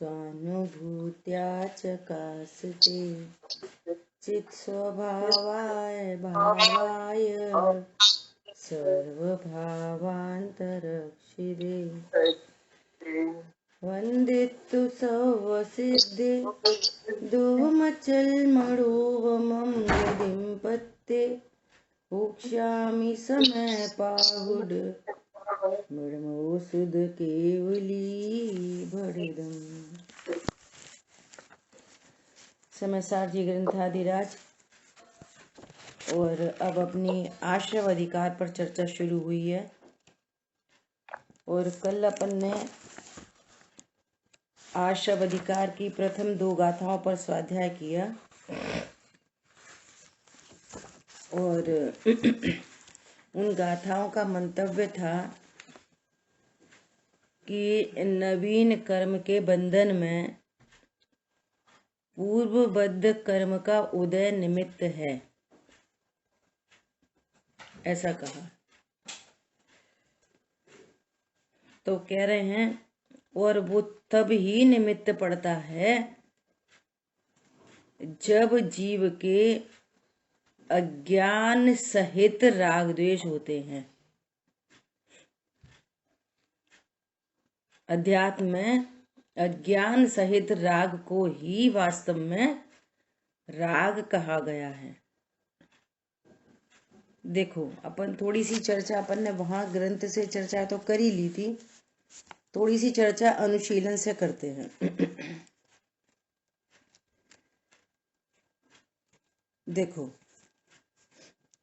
स्वानुभूत्या चकासते चित्स्वभावाय भावाय सर्वभावान्तरक्षिरे वन्दितु सर्वसिद्धे दोमचल्मणोवमं यदिं पत्ते भोक्ष्यामि समय पाहुड मृणमोसुद केवली भड़िदम। समयसार जी ग्रंथाधिराज। और अब अपनी आश्रव अधिकार पर चर्चा शुरू हुई है। और कल अपन ने आश्रव अधिकार की प्रथम 2 गाथाओं पर स्वाध्याय किया और उन गाथाओं का मंतव्य था कि नवीन कर्म के बंधन में पूर्वबद्ध कर्म का उदय निमित्त है, ऐसा कहा। तो कह रहे हैं और वो तब ही निमित्त पड़ता है जब जीव के अज्ञान सहित राग द्वेष होते हैं। अध्यात्म में अज्ञान सहित राग को ही वास्तव में राग कहा गया है। देखो, अपन थोड़ी सी चर्चा अपन ने वहां ग्रंथ से चर्चा तो कर ही ली थी, थोड़ी सी चर्चा अनुशीलन से करते हैं। देखो,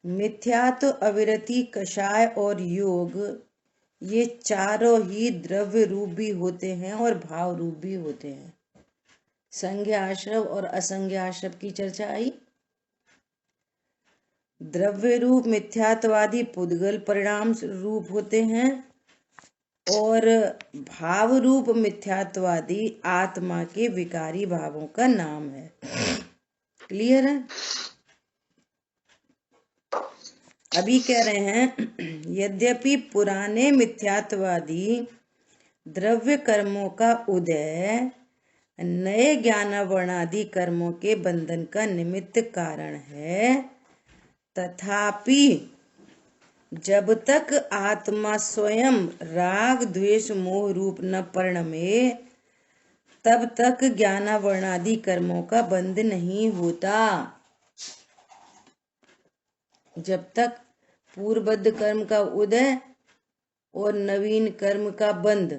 मिथ्यात्व, अविरति, कषाय और योग, ये चारों ही द्रव्य रूप भी होते हैं और भाव रूप भी होते हैं। संज्ञ आश्रव और असंज्ञ आश्रव की चर्चा आई। द्रव्य रूप मिथ्यात्वादी पुद्गल परिणाम रूप होते हैं और भाव रूप मिथ्यात्वादी आत्मा के विकारी भावों का नाम है। क्लियर है? अभी कह रहे हैं यद्यपि पुराने मिथ्यात्वादी द्रव्य कर्मों का उदय नए ज्ञानावरणादि कर्मों के बंधन का निमित्त कारण है, तथापि जब तक आत्मा स्वयं राग द्वेष मोह रूप न परिणमे तब तक ज्ञानावरणादि कर्मों का बंध नहीं होता। जब तक पूर्वबद्ध कर्म का उदय और नवीन कर्म का बंध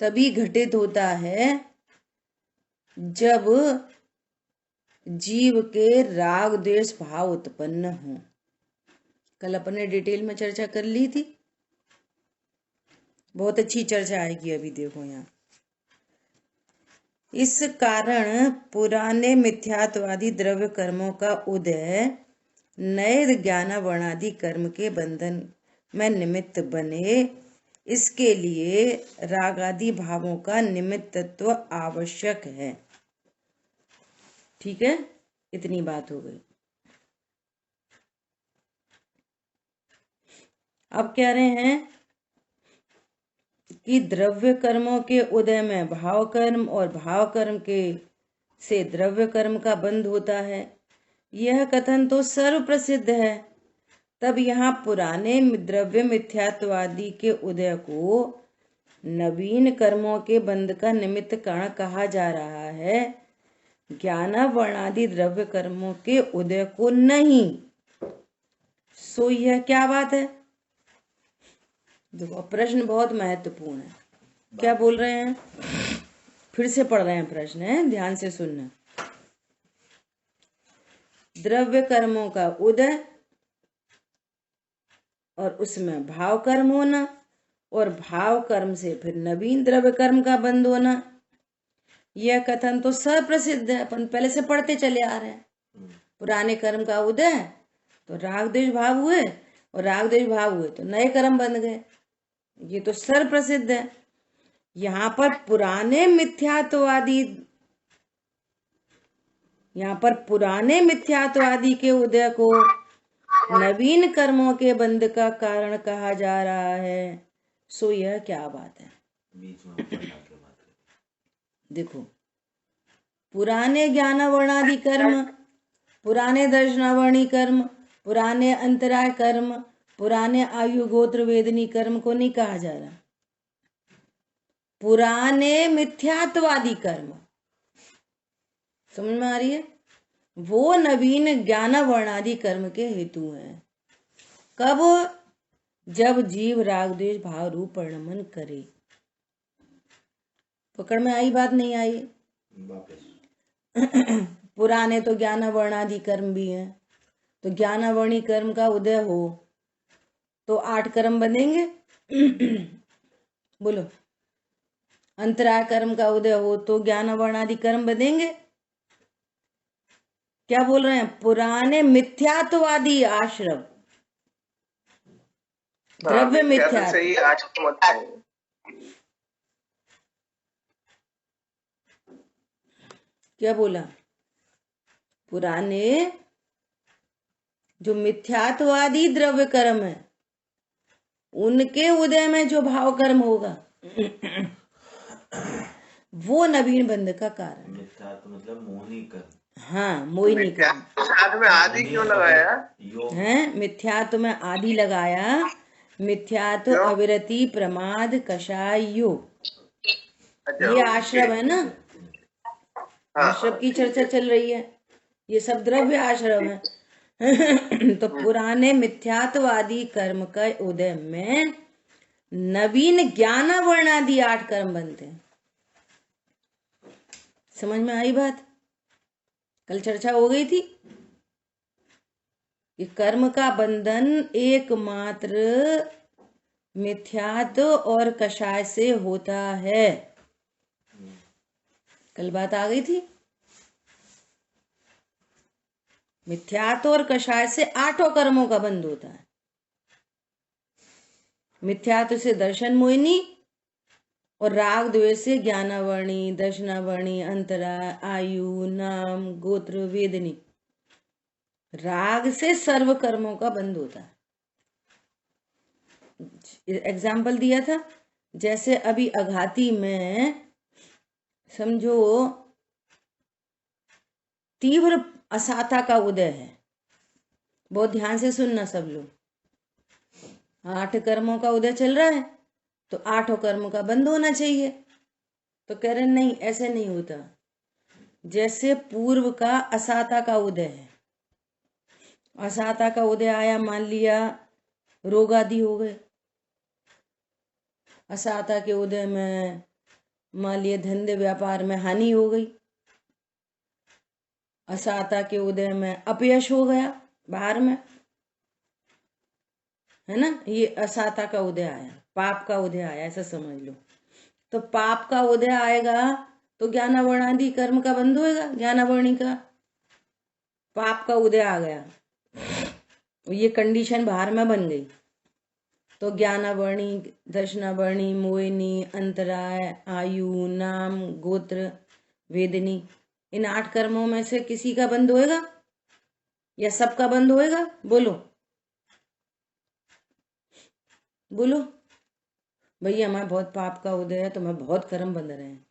तभी घटित होता है जब जीव के राग द्वेष भाव उत्पन्न हो। कल अपने डिटेल में चर्चा कर ली थी, बहुत अच्छी चर्चा आएगी। अभी देखो यहाँ, इस कारण पुराने मिथ्यात्वादी द्रव्य कर्मों का उदय नए ज्ञानावरणादि कर्म के बंधन में निमित्त बने, इसके लिए रागादि भावों का निमित्तत्व आवश्यक है। ठीक है, इतनी बात हो गई। अब कह रहे हैं कि द्रव्य कर्मों के उदय में भाव कर्म और भाव कर्म के से द्रव्य कर्म का बंध होता है। यह कथन तो सर्व प्रसिद्ध है। तब यहाँ पुराने द्रव्य मिथ्यात्वादी के उदय को नवीन कर्मों के बंध का निमित्त कारण कहा जा रहा है, ज्ञानावरणादि द्रव्य कर्मों के उदय को नहीं। सो यह क्या बात है? देखो, प्रश्न बहुत महत्वपूर्ण है। क्या बोल रहे हैं? फिर से पढ़ रहे हैं प्रश्न, है ध्यान से सुनना। द्रव्य कर्मों का उदय और उसमें भाव कर्म होना और भाव कर्म से फिर नवीन द्रव्य कर्म का बंध होना, यह कथन तो सर्वप्रसिद्ध है। अपन पहले से पढ़ते चले आ रहे हैं। पुराने कर्म का उदय तो राग द्वेष भाव हुए और राग द्वेष भाव हुए तो नए कर्म बन गए, ये तो सर्वप्रसिद्ध है। यहाँ पर पुराने मिथ्यात्वादी के उदय को नवीन कर्मों के बंध का कारण कहा जा रहा है। सो यह क्या बात है? देखो, पुराने ज्ञानावर्णादि कर्म, पुराने दर्शनावर्णी कर्म, पुराने अंतराय कर्म, पुराने आयु गोत्र वेदनी कर्म को नहीं कहा जा रहा। पुराने मिथ्यात्वादी कर्म, समझ में आ रही है? वो नवीन ज्ञानावर्णादि कर्म के हेतु हैं। कब? जब जीव राग द्वेष भाव रूप परिणमन करे। पकड़ में आई बात? नहीं आई? पुराने तो ज्ञानावर्णादि कर्म भी हैं, तो ज्ञानावर्णी कर्म का उदय हो तो 8 कर्म बनेंगे। बोलो, अंतराय कर्म का उदय हो तो ज्ञानावर्णादि कर्म बनेंगे। क्या बोल रहे हैं? पुराने मिथ्यात्वादी आश्रम, द्रव्य मिथ्यात्व। क्या बोला? पुराने जो मिथ्यात्वादी द्रव्य कर्म है उनके उदय में जो भाव कर्म होगा वो नवीन बंध का कारण। मिथ्यात्व मतलब मोहिनी कर्म। हाँ, मोहिनी कर्म। मिथ्यात्व में आदि क्यों लगाया है? मिथ्यात्व में आदि लगाया। मिथ्यात्व, अविरति, प्रमाद, कषाय, योग, ये आश्रम है ना। आश्रम की चर्चा चल रही है, ये सब द्रव्य आश्रम है। तो पुराने मिथ्यात्वादी कर्म का उदय में नवीन ज्ञानावर्णादि 8 कर्म बनते हैं। समझ में आई बात? कल चर्चा हो गई थी कि कर्म का बंधन एकमात्र मिथ्यात्व और कषाय से होता है। कल बात आ गई थी। मिथ्यात्व और कषाय से 8 कर्मों का बंध होता है। मिथ्यात्व से दर्शन मोहिनी और राग द्वेष से ज्ञानावर्णी, दर्शनावर्णी, अंतराय, आयु, नाम, गोत्र, वेदनी। राग से सर्व कर्मों का बंध होता है। एग्जाम्पल दिया था, जैसे अभी अघाती में समझो तीव्र असाता का उदय है। बहुत ध्यान से सुनना सब लोग। 8 कर्मों का उदय चल रहा है तो 8 कर्मों का बंद होना चाहिए। तो कह रहे नहीं, ऐसे नहीं होता। जैसे पूर्व का असाता का उदय है, असाता का उदय आया, मान लिया रोग आदि हो गए। असाता के उदय में मान लिया धंधे व्यापार में हानि हो गई। असाता के उदय में अपयश हो गया बाहर में, है ना। ये असाता का उदय आया, पाप का उदय आया, ऐसा समझ लो। तो पाप का उदय आएगा तो ज्ञानावर्णादि कर्म का बंध होएगा। ज्ञानावर्णी का पाप का उदय आ गया, ये कंडीशन बाहर में बन गई। तो ज्ञानावर्णी, दर्शनावर्णी, मोहिनी, अंतराय, आयु, नाम, गोत्र, वेदनी, इन 8 कर्मों में से किसी का बंध होएगा या सबका बंध होएगा? बोलो बोलो। भैया हमारे बहुत पाप का उदय है तो मैं बहुत कर्म बंध रहे हैं।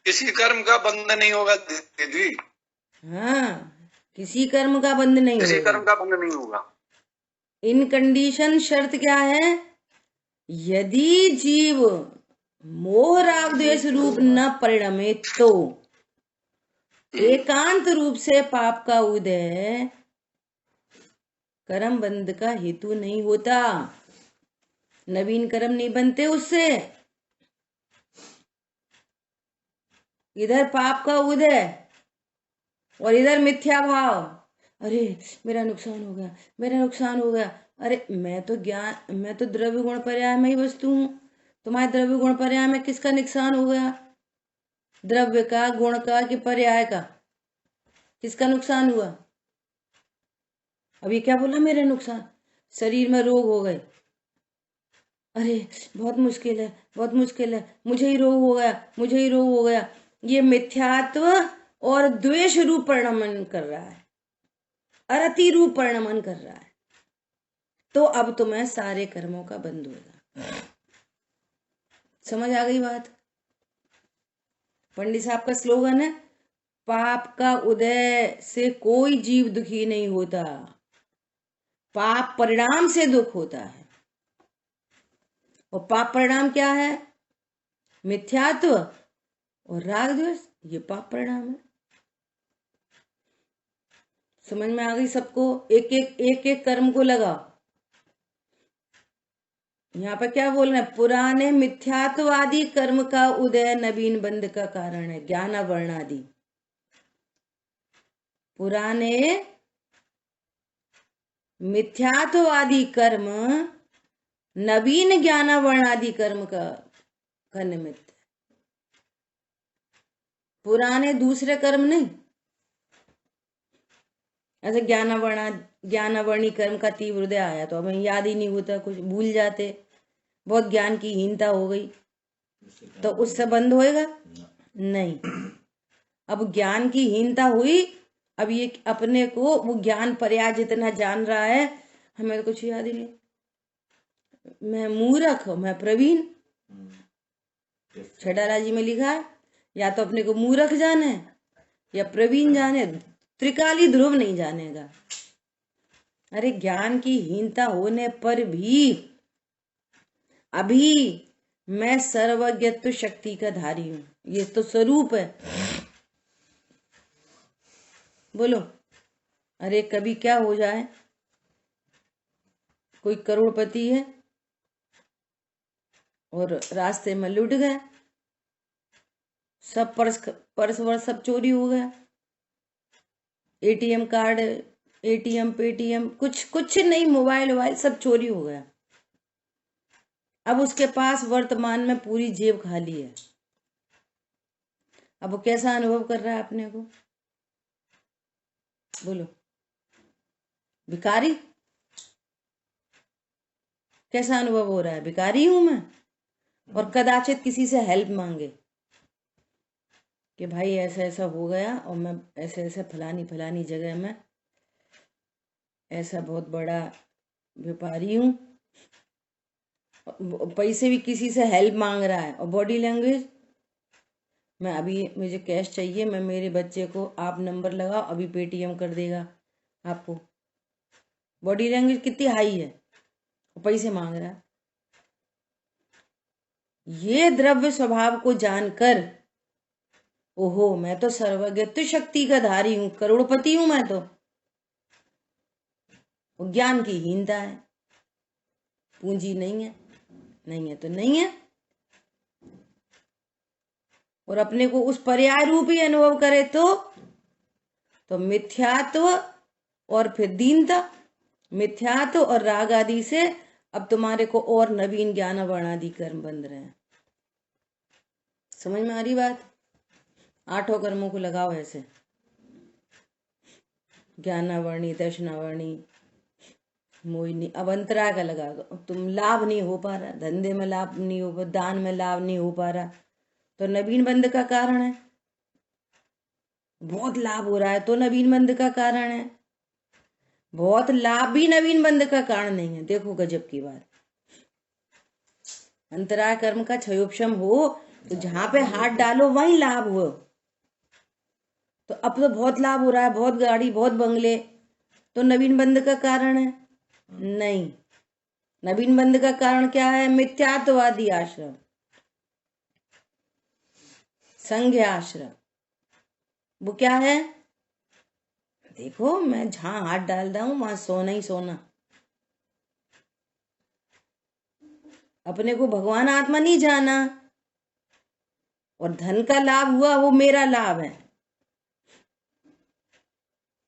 किसी कर्म का बंध नहीं होगा दीदी। हाँ, किसी कर्म का बंध नहीं होगा। किसी कर्म का बंध नहीं होगा। इन कंडीशन शर्त क्या है? यदि जीव मोह राग द्वेष रूप न परिणमे तो एकांत रूप से पाप का उदय कर्म बंध का हेतु नहीं होता। नवीन कर्म नहीं बनते उससे। इधर पाप का उदय और इधर मिथ्या भाव। अरे मेरा नुकसान हो गया, मेरा नुकसान हो गया। अरे मैं तो द्रव्य गुण पर्याय में ही वस्तु हूं। तुम्हारे द्रव्य गुण पर्याय में किसका नुकसान हो गया? द्रव्य का, गुण का कि पर्याय का? किसका नुकसान हुआ? अभी क्या बोला? मेरे नुकसान, शरीर में रोग हो गए। अरे बहुत मुश्किल है, बहुत मुश्किल है, मुझे ही रोग हो गया, मुझे ही रोग हो गया। ये मिथ्यात्व और द्वेष रूप परिणमन कर रहा है, अरति रूप परिणमन कर रहा है। तो अब तुम्हें सारे कर्मों का बंध होगा। समझ आ गई बात? पंडित साहब का स्लोगन है, पाप का उदय से कोई जीव दुखी नहीं होता, पाप परिणाम से दुख होता है। और पाप परिणाम क्या है? मिथ्यात्व और राग द्वेष, ये पाप परिणाम है। समझ में आ गई सबको? एक एक कर्म को लगाओ। यहाँ पर क्या बोल रहे हैं? पुराने मिथ्यात्वादी कर्म का उदय नवीन बंध का कारण है, ज्ञानावरण आदि। पुराने मिथ्यात्वादी कर्म नवीन ज्ञानावरण आदि कर्म का निमित्त है। पुराने दूसरे कर्म नहीं। ऐसे ज्ञानावर्णी कर्म का तीव्र उदय आया तो हमें याद ही नहीं होता, कुछ भूल जाते, बहुत ज्ञान की हीनता हो गई, तो उससे बंद होएगा नहीं। अब ज्ञान की हीनता हुई, अब ये अपने को वो ज्ञान पर्याय जितना जान रहा है, हमें तो कुछ याद ही नहीं। मैं मूर्ख, मैं प्रवीण, छटारा जी में लिखा है, या तो अपने को मूर्ख जाने या प्रवीण जाने, त्रिकाली ध्रुव नहीं जानेगा। अरे ज्ञान की हीनता होने पर भी अभी मैं सर्वज्ञत्व शक्ति का धारी हूं, ये तो स्वरूप है। बोलो, अरे कभी क्या हो जाए, कोई करोड़पति है और रास्ते में लुट गया, सब पर्स वर्स सब चोरी हो गया, एटीएम कार्ड, एटीएम पेटीएम कुछ नहीं, मोबाइल सब चोरी हो गया। अब उसके पास वर्तमान में पूरी जेब खाली है। अब वो कैसा अनुभव कर रहा है अपने को? बोलो, भिखारी कैसा अनुभव हो रहा है? भिखारी हूं मैं, और कदाचित किसी से हेल्प मांगे कि भाई ऐसा ऐसा हो गया और मैं ऐसे ऐसे फलानी जगह में ऐसा बहुत बड़ा व्यापारी हूं, पैसे भी किसी से हेल्प मांग रहा है, और बॉडी लैंग्वेज, मैं अभी, मुझे कैश चाहिए, मैं मेरे बच्चे को, आप नंबर लगाओ, अभी पेटीएम कर देगा आपको। बॉडी लैंग्वेज कितनी हाई है, पैसे मांग रहा है। ये द्रव्य स्वभाव को जानकर, ओहो मैं तो सर्वज्ञत्व शक्ति का धारी हूं, करोड़पति हूं मैं तो, ज्ञान की हीनता है, पूंजी नहीं है, नहीं है तो नहीं है। और अपने को उस पर्याय रूप ही अनुभव करे तो मिथ्यात्व और फिर दीनता, मिथ्यात्व और राग आदि से अब तुम्हारे को और नवीन ज्ञानावरण आदि कर्म बंध रहे हैं। समझ में आ रही बात? 8 कर्मों को लगाओ ऐसे, ज्ञानावर्णी, दर्शनावर्णी, मोहिनी, अब अंतराय का लगा दो। तुम लाभ नहीं हो पा रहा, धंधे में लाभ नहीं हो पा, दान में लाभ नहीं हो पा रहा, तो नवीन बंध का कारण है। बहुत लाभ हो रहा है तो नवीन बंध का कारण है, बहुत लाभ भी नवीन बंध का कारण नहीं है। देखो गजब की बात, अंतराय कर्म का क्षयोपशम हो तो जहां पे हाथ डालो वहीं लाभ हो। तो अब तो बहुत लाभ हो रहा है, बहुत गाड़ी, बहुत बंगले, तो नवीन बंध का कारण है? नहीं, नवीन बंध का कारण क्या है? मिथ्यात्ववादी आश्रम, संघ आश्रम। वो क्या है? देखो मैं जहां हाथ डालता हूं वहां सोना ही सोना। अपने को भगवान आत्मा नहीं जाना, और धन का लाभ हुआ वो मेरा लाभ है,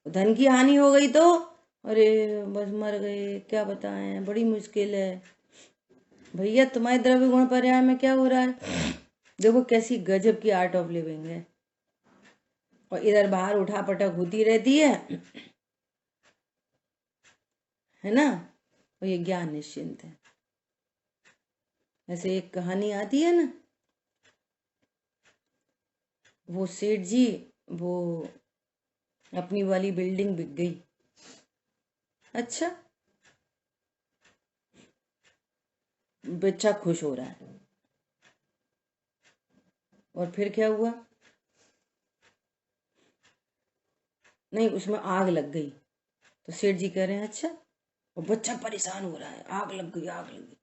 धन की हानि हो गई तो अरे बस मर गए, क्या बताएं, बड़ी मुश्किल है। भैया तुम्हारे द्रव्य गुण पर्याय में क्या हो रहा है? देखो कैसी गजब की आर्ट ऑफ लिविंग है, और इधर बाहर उठा पटक होती रहती है ना, और ये ज्ञान निश्चिंत है। ऐसे एक कहानी आती है ना, वो सेठ जी, वो अपनी वाली बिल्डिंग बिक गई। अच्छा, बच्चा खुश हो रहा है, और फिर क्या हुआ? नहीं, उसमें आग लग गई। तो सेठ जी कह रहे हैं अच्छा, और बच्चा परेशान हो रहा है, आग लग गई, आग लग गई।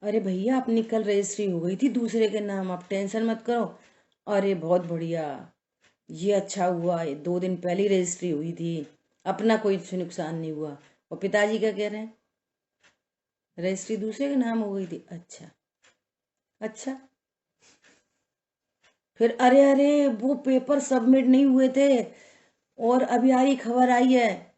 अरे भैया, अपनी कल रजिस्ट्री हो गई थी दूसरे के नाम, आप टेंशन मत करो। अरे बहुत बढ़िया, ये अच्छा हुआ, ये 2 दिन पहले ही रजिस्ट्री हुई थी, अपना कोई नुकसान नहीं हुआ। और पिताजी क्या कह रहे हैं? रजिस्ट्री दूसरे के नाम हो गई थी। अच्छा अच्छा। फिर अरे अरे, वो पेपर सबमिट नहीं हुए थे, और अभी खबर आई है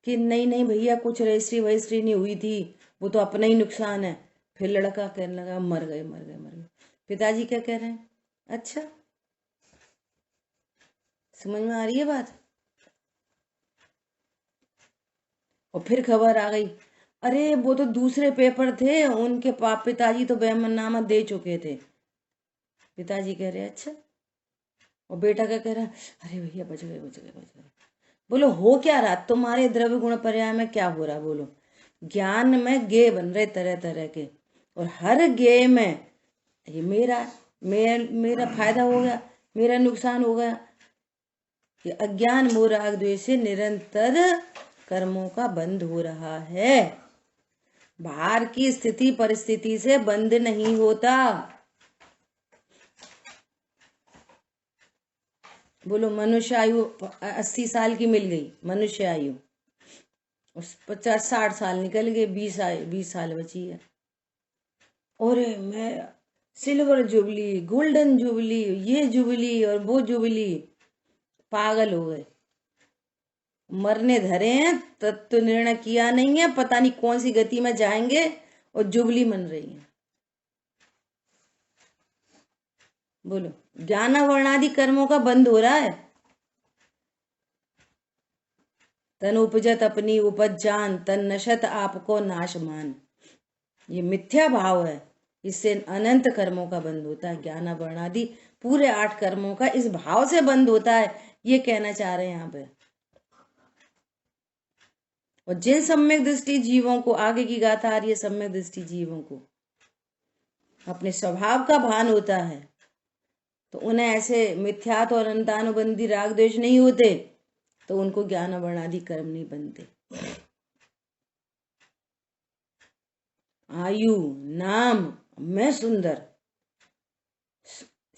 कि नहीं नहीं भैया, कुछ रजिस्ट्री वजिस्ट्री नहीं हुई थी, वो तो अपना ही नुकसान है। फिर लड़का कहने लगा मर गए मर गए मर गए। पिताजी क्या कह रहे हैं? अच्छा, समझ में आ रही है बात? और फिर खबर आ गई, अरे वो तो दूसरे पेपर थे, उनके पिताजी तो बेमनामा दे चुके थे। पिताजी कह रहे अच्छा। और बेटा क्या कह रहा है? अरे भैया, बच गए बच गए बच गए। बोलो, हो क्या रहा तुम्हारे द्रव्य गुण पर्याय में? क्या हो रहा? बोलो। ज्ञान में गे बन रहे तरह तरह के, और हर गे में ये मेरा फायदा हो गया, मेरा नुकसान हो गया। ये अज्ञान मोह राग द्वेष से निरंतर कर्मों का बंध हो रहा है। बाहर की स्थिति परिस्थिति से बंद नहीं होता। बोलो, मनुष्य आयु 80 साल की मिल गई, मनुष्य आयु, उस 50-60 साल निकल गए, 20 साल बची है। और मैं सिल्वर जुबली, गोल्डन जुबली, ये जुबली और वो जुबली, पागल हो गए। मरने धरे हैं, तब तो निर्णय किया नहीं है, पता नहीं कौन सी गति में जाएंगे, और जुबली मन रही है। बोलो, ज्ञान वर्णादि कर्मों का बंद हो रहा है। तन उपजत अपनी उपज जान, तन नशत आपको नाश मान। ये मिथ्या भाव है, इससे अनंत कर्मों का बंद होता है। ज्ञान वर्णादि पूरे 8 कर्मों का इस भाव से बंद होता है, ये कहना चाह रहे हैं यहाँ पे। और जिन सम्यक दृष्टि जीवों को, आगे की गाथा आ रही है, सम्यक दृष्टि जीवों को अपने स्वभाव का भान होता है, तो उन्हें ऐसे मिथ्यात और अनंतानुबंधी राग द्वेष नहीं होते, तो उनको ज्ञान वर्णादि कर्म नहीं बनते। आयु, नाम, मैं सुंदर,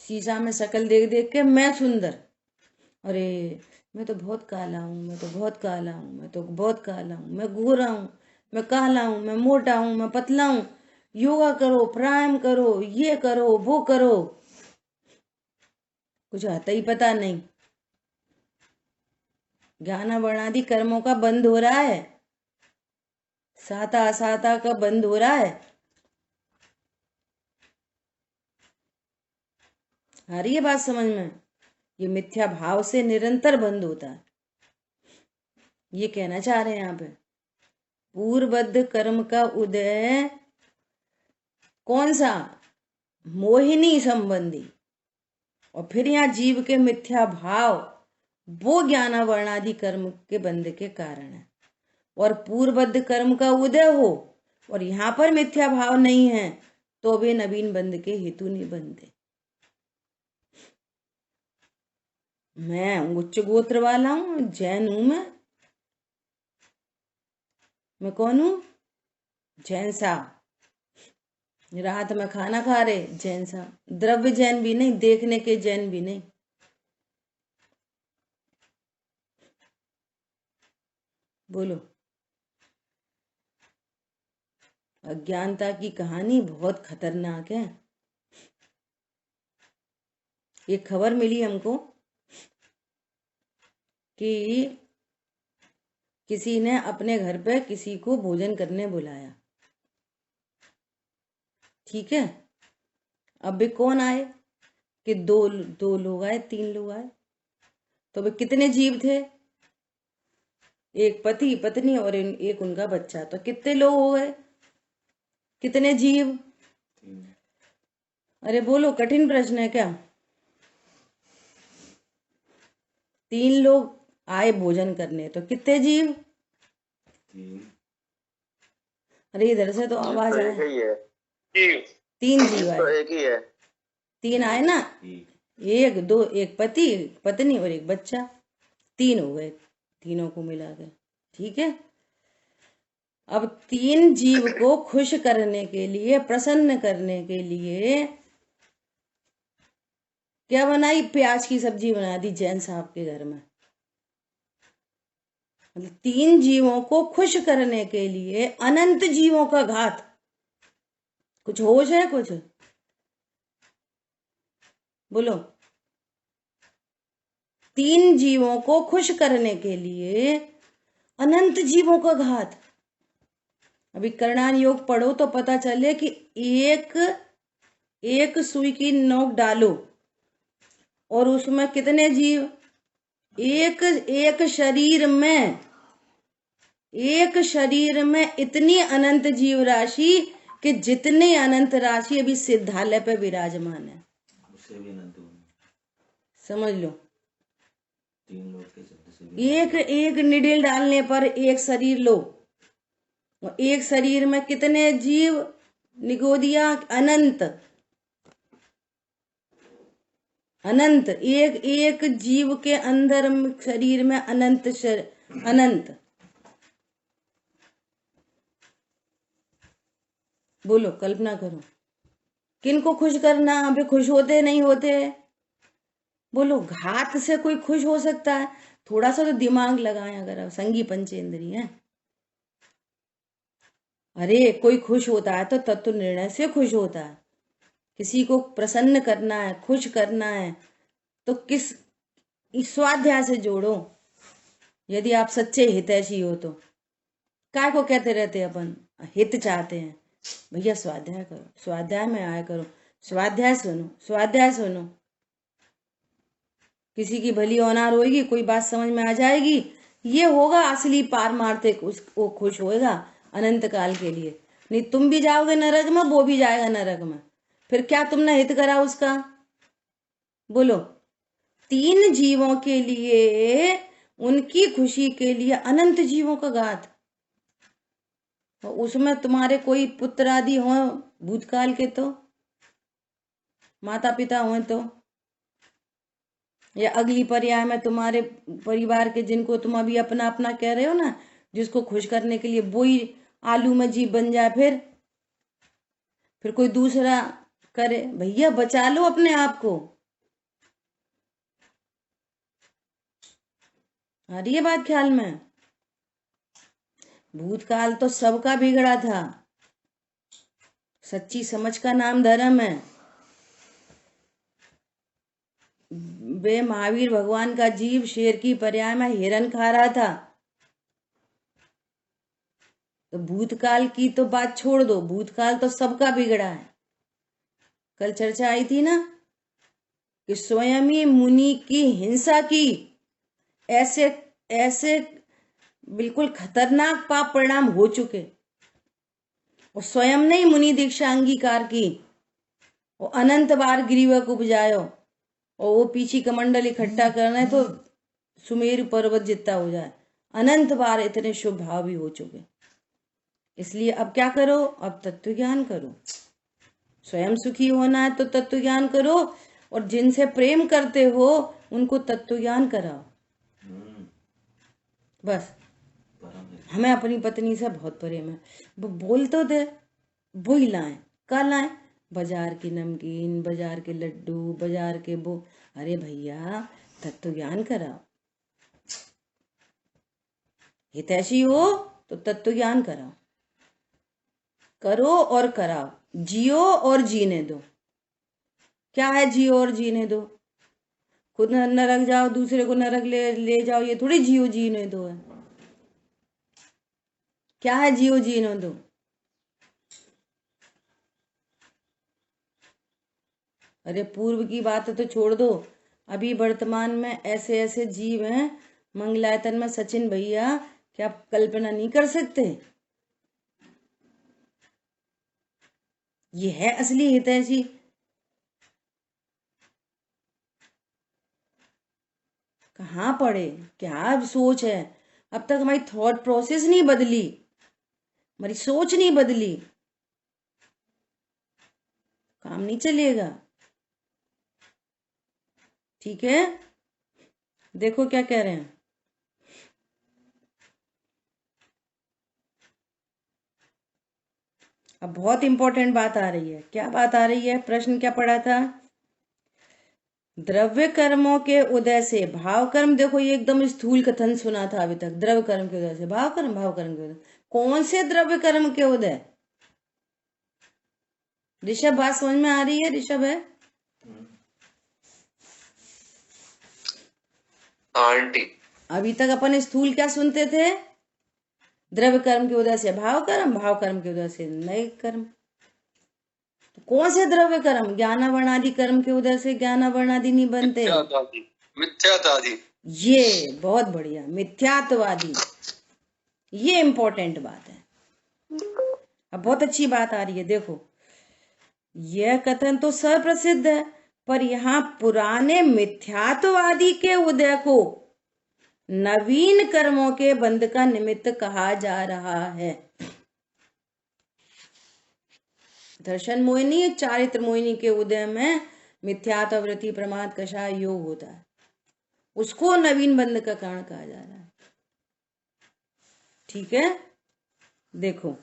शीशा में शक्ल देख देख के मैं सुंदर, अरे मैं तो बहुत काला हूँ, मैं तो बहुत काला हूँ, मैं तो बहुत काला हूँ, मैं गोरा हूँ, मैं काला हूँ, मैं मोटा हूँ, मैं पतला हूँ, योगा करो, प्राणायाम करो, ये करो, वो करो, कुछ आता ही पता नहीं। ज्ञान वर्णादि कर्मों का बंद हो रहा है, साता असाता का बंद हो रहा है। आ रही है बात समझ में? ये मिथ्या भाव से निरंतर बंद होता है, ये कहना चाह रहे हैं यहाँ पे। पूर्वबद्ध कर्म का उदय कौन सा? मोहिनी संबंधी। और फिर यहाँ जीव के मिथ्या भाव, वो ज्ञान वर्णादि कर्म के बंध के कारण है। और पूर्वबद्ध कर्म का उदय हो, और यहाँ पर मिथ्या भाव नहीं है, तो वे नवीन बंध के हेतु नहीं बनते। मैं उच्च गोत्र वाला हूं, जैन हूं मैं कौन हूं? जैन साहब। रात में खाना खा रहे, जैन साहब। द्रव्य जैन भी नहीं, देखने के जैन भी नहीं। बोलो, अज्ञानता की कहानी बहुत खतरनाक है। ये खबर मिली हमको कि किसी ने अपने घर पे किसी को भोजन करने बुलाया, ठीक है। अब वे कौन आए कि दो लोग आए, 3 लोग आए, तो वे कितने जीव थे? एक पति पत्नी और एक उनका बच्चा, तो कितने लोग हो गए? कितने जीव? अरे बोलो, कठिन प्रश्न है क्या? 3 लोग आए भोजन करने, तो कितने जीव? अरे इधर से तो आवाज आए। 3 जीव आए। 3 आए ना, एक पति, एक पत्नी और एक बच्चा, 3 हो गए, तीनों को मिला के। ठीक है। अब 3 जीव को खुश करने के लिए, प्रसन्न करने के लिए क्या बनाई? प्याज की सब्जी बना दी जैन साहब के घर में। मतलब 3 जीवों को खुश करने के लिए अनंत जीवों का घात। कुछ होश है? कुछ बोलो। 3 जीवों को खुश करने के लिए अनंत जीवों का घात। अभी करणान योग पढ़ो तो पता चले कि एक सुई की नोक डालो और उसमें कितने जीव? एक शरीर में इतनी अनंत जीव राशि कि जितने अनंत राशि अभी सिद्धालय पे विराजमान है, उससे भी अनंत होंगे। समझ लो। 3 लोग के शब्द से भी एक निडिल डालने पर एक शरीर लो, और एक शरीर में कितने जीव निगो दिया? अनंत। अनंत एक जीव के अंदर शरीर में अनंत अनंत। बोलो, कल्पना करो। किनको खुश करना? अभी खुश होते नहीं होते? बोलो, घात से कोई खुश हो सकता है? थोड़ा सा तो दिमाग लगाएं। अगर आप संगी पंचेंद्रिय हैं, अरे कोई खुश होता है तो तत्व निर्णय से खुश होता है। किसी को प्रसन्न करना है, खुश करना है, तो किस स्वाध्याय से जोड़ो। यदि आप सच्चे हितैषी हो तो काय को कहते रहते अपन हित चाहते हैं? भैया स्वाध्याय करो, स्वाध्याय में आया करो, स्वाध्याय सुनो, स्वाध्याय सुनो। किसी की भली होनार होगी, कोई बात समझ में आ जाएगी, ये होगा असली पारमार्थिक, वो खुश होएगा अनंत काल के लिए। नहीं तुम भी जाओगे नरक में, वो भी जाएगा नरक में, फिर क्या तुमने हित करा उसका? बोलो। 3 जीवों के लिए, उनकी खुशी के लिए अनंत जीवों का घात। उसमें तुम्हारे कोई पुत्र आदि हो भूतकाल के, तो माता पिता हो, तो या अगली पर्याय में तुम्हारे परिवार के, जिनको तुम अभी अपना अपना कह रहे हो ना, जिसको खुश करने के लिए वही आलू में जीव बन जाए, फिर कोई दूसरा करे। भैया बचा लो अपने आप को। आ रही है बात ख्याल में? भूतकाल तो सबका बिगड़ा था। सच्ची समझ का नाम धर्म है। वे महावीर भगवान का जीव शेर की पर्याय में हिरण खा रहा था। तो भूतकाल की तो बात छोड़ दो, भूतकाल तो सबका बिगड़ा है। कल चर्चा आई थी ना कि स्वयं ही मुनि की हिंसा की, ऐसे ऐसे बिल्कुल खतरनाक पाप परिणाम हो चुके, और स्वयं ने ही मुनि दीक्षा अंगीकार की, वो अनंत बार ग्रीवक उपजायो, और वो पीछी कमंडल इकट्ठा करना है तो सुमेरु पर्वत जितना हो जाए। अनंत बार इतने शुभ भाव भी हो चुके। इसलिए अब क्या करो? अब तत्व ज्ञान करो। स्वयं सुखी होना है तो तत्व ज्ञान करो, और जिनसे प्रेम करते हो उनको तत्व ज्ञान कराओ। बस। हमें अपनी पत्नी से बहुत प्रेम है, वो बोल तो दे, वही लाएं। का लाएं? बाजार की नमकीन, बाजार के लड्डू, बाजार के वो। अरे भैया तत्व ज्ञान कराओ। हितैषी हो तो तत्व ज्ञान कराओ, करो और कराओ, जियो और जीने दो। क्या है जियो और जीने दो? खुद नरक जाओ, दूसरे को नरक ले जाओ, ये थोड़ी जियो जीने दो है। क्या है जियो जीने दो? अरे पूर्व की बात तो छोड़ दो, अभी वर्तमान में ऐसे ऐसे जीव हैं मंगलायतन में, सचिन भैया, क्या आप कल्पना नहीं कर सकते? ये है असली हितैषी। कहाँ पढ़े? क्या सोच है? अब तक हमारी थॉट प्रोसेस नहीं बदली, हमारी सोच नहीं बदली, काम नहीं चलेगा। ठीक है, देखो क्या कह रहे हैं। अब बहुत इंपॉर्टेंट बात आ रही है। क्या बात आ रही है? प्रश्न क्या पढ़ा था? द्रव्य कर्मों के उदय से भाव कर्म, देखो ये एकदम स्थूल कथन सुना था अभी तक। द्रव्य कर्म के उदय से भाव कर्म, भाव कर्म के उदय। कौन से द्रव्य कर्म के उदय? ऋषभ, बात समझ में आ रही है? ऋषभ है आंटी। अभी तक अपन स्थूल क्या सुनते थे? द्रव्य कर्म के उदय से भाव कर्म, भाव कर्म के उदय से नए कर्म। तो कौन से द्रव्य कर्म? ज्ञानावर्णादि कर्म के उदय से ज्ञानावर्णादि नहीं बनते। मिथ्यात्वादी। ये बहुत बढ़िया, मिथ्यात्वादी। ये इंपॉर्टेंट बात है। अब बहुत अच्छी बात आ रही है, देखो यह कथन तो सर्वप्रसिद्ध है, पर यहाँ पुराने मिथ्यात्वादी के उदय को नवीन कर्मों के बंध का निमित्त कहा जा रहा है। दर्शन मोहिनी, चारित्र मोहिनी के उदय में मिथ्यात्व, वृत्ति, प्रमाद, कषाय, योग होता है, उसको नवीन बंध का कारण कहा जा रहा है। ठीक है, देखो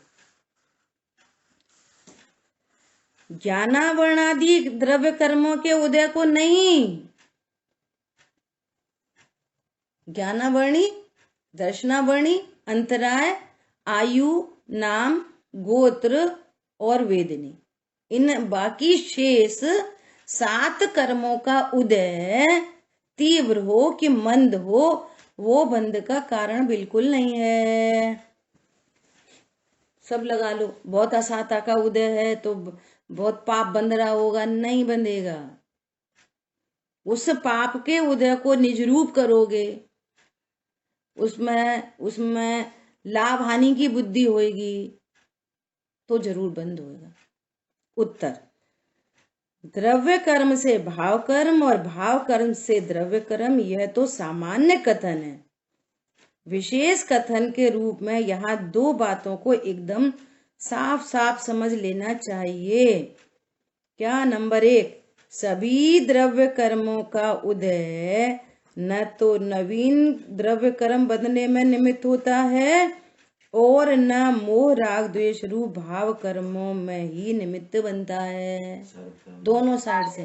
ज्ञानावर्णादि द्रव्य कर्मों के उदय को नहीं, ज्ञानावर्णी, दर्शनावर्णी, अंतराय, आयु, नाम, गोत्र और वेदनी, इन बाकी शेष 7 कर्मों का उदय तीव्र हो कि मंद हो, वो बंध का कारण बिल्कुल नहीं है। सब लगा लो। बहुत असाता का उदय है तो बहुत पाप बंध रहा होगा, नहीं बंधेगा। उस पाप के उदय को निज रूप करोगे, उसमें लाभ हानि की बुद्धि होगी तो जरूर बंद होगा। उत्तर, द्रव्य कर्म से भाव कर्म और भाव कर्म से द्रव्य कर्म, यह तो सामान्य कथन है। विशेष कथन के रूप में यहाँ 2 बातों को एकदम साफ साफ समझ लेना चाहिए। क्या? नंबर 1, सभी द्रव्य कर्मों का उदय न तो नवीन द्रव्य कर्म बदलने में निमित्त होता है और न मोह राग द्वेष रूप भाव कर्मों में ही निमित्त बनता है। दोनों साइड से।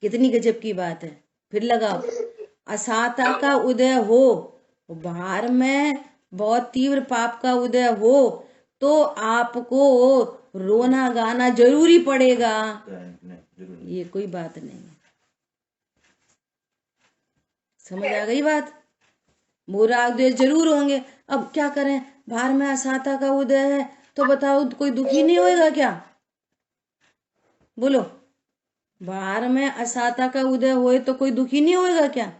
कितनी गजब की बात है। फिर लगाओ, असाता का उदय हो, बाहर में बहुत तीव्र पाप का उदय हो तो आपको रोना गाना जरूरी पड़ेगा, ये कोई बात नहीं। समझ आ गई बात? मोह राग द्वेष जरूर होंगे। अब क्या करें, बाहर में असाता का उदय है तो बताओ कोई दुखी नहीं होएगा क्या? बोलो, बाहर में असाता का उदय होए तो कोई दुखी नहीं होएगा क्या?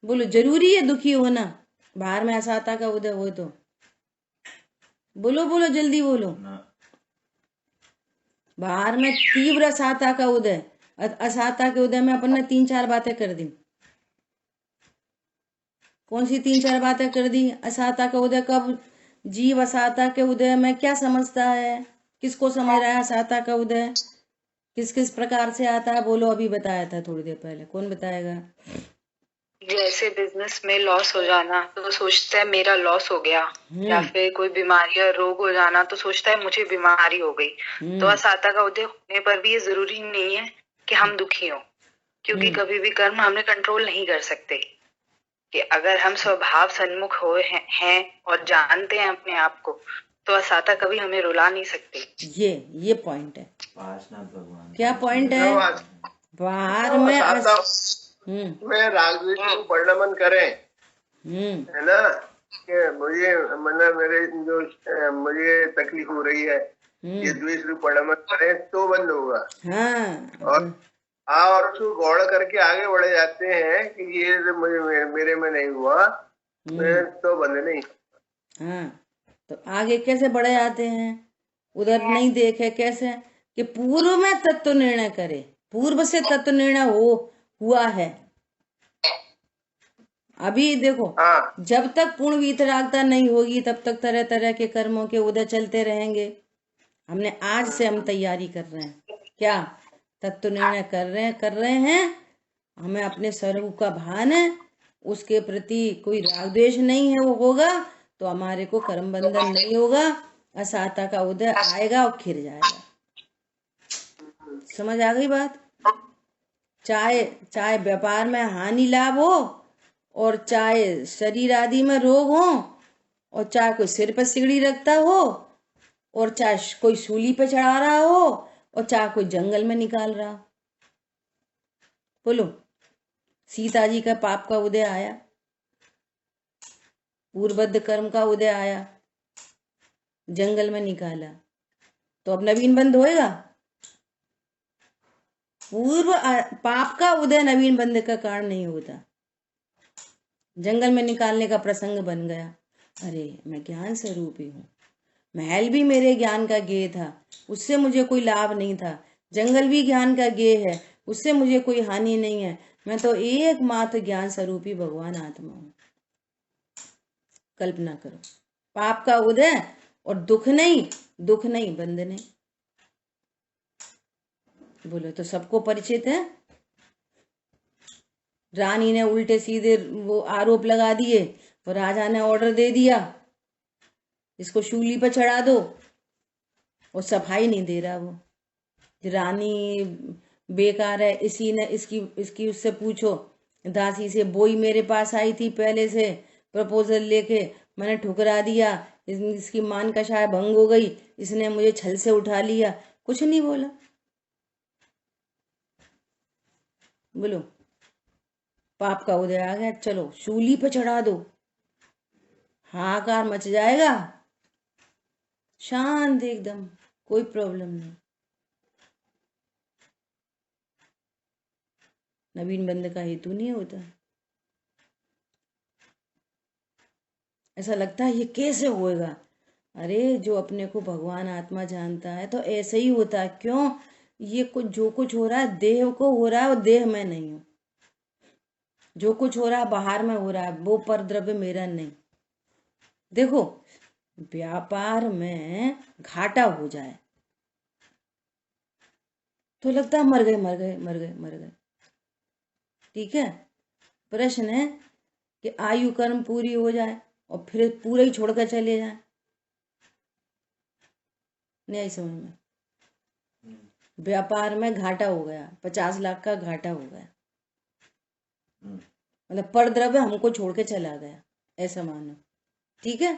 बोलो, जरूरी है दुखी होना बाहर में असाता का उदय हो तो? बोलो बोलो, जल्दी बोलो। बाहर में तीव्र असाता का उदय, असाता के उदय में अपन ने 3-4 बातें कर दी। कौन सी 3-4 बातें कर दी? असाता का उदय कब? जीव असाता के उदय में क्या समझता है? किसको समझ रहा है असाता का उदय किस किस प्रकार से आता है? बोलो, अभी बताया था थोड़ी देर पहले, कौन बताएगा? जैसे बिजनेस में लॉस हो जाना तो सोचता है मेरा लॉस हो गया, या फिर कोई बीमारी या रोग हो जाना तो सोचता है मुझे बीमारी हो गई। तो असाता का उदय होने पर भी ये जरूरी नहीं है कि हम दुखी हों, क्योंकि कभी भी कर्म हमने कंट्रोल नहीं कर सकते। कि अगर हम स्वभाव सन्मुख हो हैं और जानते हैं अपने आप को, तो असाता कभी हमें रुला नहीं सकते। ये पॉइंट है। क्या पॉइंट है? बाहर में में राग द्वेष को वर्णन करें, है ना, कि मुझे मतलब मेरे जो मुझे तकलीफ हो रही है, ये द्वेष रूप वर्णन करें तो बंद होगा। और उसको गौड़ करके आगे बढ़े जाते हैं कि ये मुझे मेरे में नहीं हुआ, तो बंद नहीं। हाँ, तो आगे कैसे बढ़े जाते हैं? उधर नहीं देखे कैसे कि पूर्व में तत्व निर्णय करे, पूर्व से तत्व निर्णय हुआ है। अभी देखो, जब तक पूर्ण वीतरागता नहीं होगी तब तक तरह तरह के कर्मों के उदय चलते रहेंगे। हमने आज से हम तैयारी कर रहे हैं। क्या? तत्व निर्णय कर रहे हैं, हमें अपने स्वरूप का भान है, उसके प्रति कोई राग द्वेष नहीं है, वो होगा तो हमारे को कर्म बंधन नहीं होगा, असाता का उदय आएगा और खिर जाएगा। समझ आ गई बात? चाहे व्यापार में हानि लाभ हो, और चाहे शरीर आदि में रोग हो, और चाहे कोई सिर पर सिगड़ी रखता हो, और चाहे कोई सूली पे चढ़ा रहा हो, और चाहे कोई जंगल में निकाल रहा हो। बोलो, सीता जी का पाप का उदय आया, पूर्वबद्ध कर्म का उदय आया, जंगल में निकाला, तो अब नवीन बंध होएगा? पूर्व पाप का उदय नवीन बंध का कारण नहीं होता। जंगल में निकालने का प्रसंग बन गया, अरे मैं ज्ञान स्वरूपी हूँ, महल भी मेरे ज्ञान का गेय था, उससे मुझे कोई लाभ नहीं था, जंगल भी ज्ञान का गेय है, उससे मुझे कोई हानि नहीं है, मैं तो एकमात्र ज्ञान स्वरूपी भगवान आत्मा हूँ। कल्पना करो, पाप का उदय और दुख नहीं बंध नहीं। बोलो, तो सबको परिचित है। रानी ने उल्टे सीधे वो आरोप लगा दिए, और राजा ने ऑर्डर दे दिया इसको शूली पर चढ़ा दो, और सफाई नहीं दे रहा वो। रानी बेकार है, इसकी उससे पूछो, दासी से, बोई मेरे पास आई थी पहले से प्रपोजल लेके, मैंने ठुकरा दिया, इसकी मान का शायद भंग हो गई, इसने मुझे छल से उठा लिया, कुछ नहीं बोला। बोलो, पाप का उदय आ गया, चलो शूली पे चढ़ा दो, हाहाकार मच जाएगा, शांत एकदम, कोई प्रॉब्लम नहीं। नवीन बंध का हेतु नहीं होता। ऐसा लगता है ये कैसे होएगा? अरे जो अपने को भगवान आत्मा जानता है तो ऐसे ही होता है। क्यों? ये जो कुछ हो रहा है देह को हो रहा है, और देह में नहीं हूं। जो कुछ हो रहा है बाहर में हो रहा है, वो पर द्रव्य मेरा नहीं। देखो, व्यापार में घाटा हो जाए तो लगता है मर गए। ठीक है, प्रश्न है कि आयु कर्म पूरी हो जाए और फिर पूरा ही छोड़कर चले जाए, नहीं आई समझ में? व्यापार में घाटा हो गया, 50 लाख का घाटा हो गया, मतलब पर द्रव्य हमको छोड़ के चला गया, ऐसा मानो। ठीक है,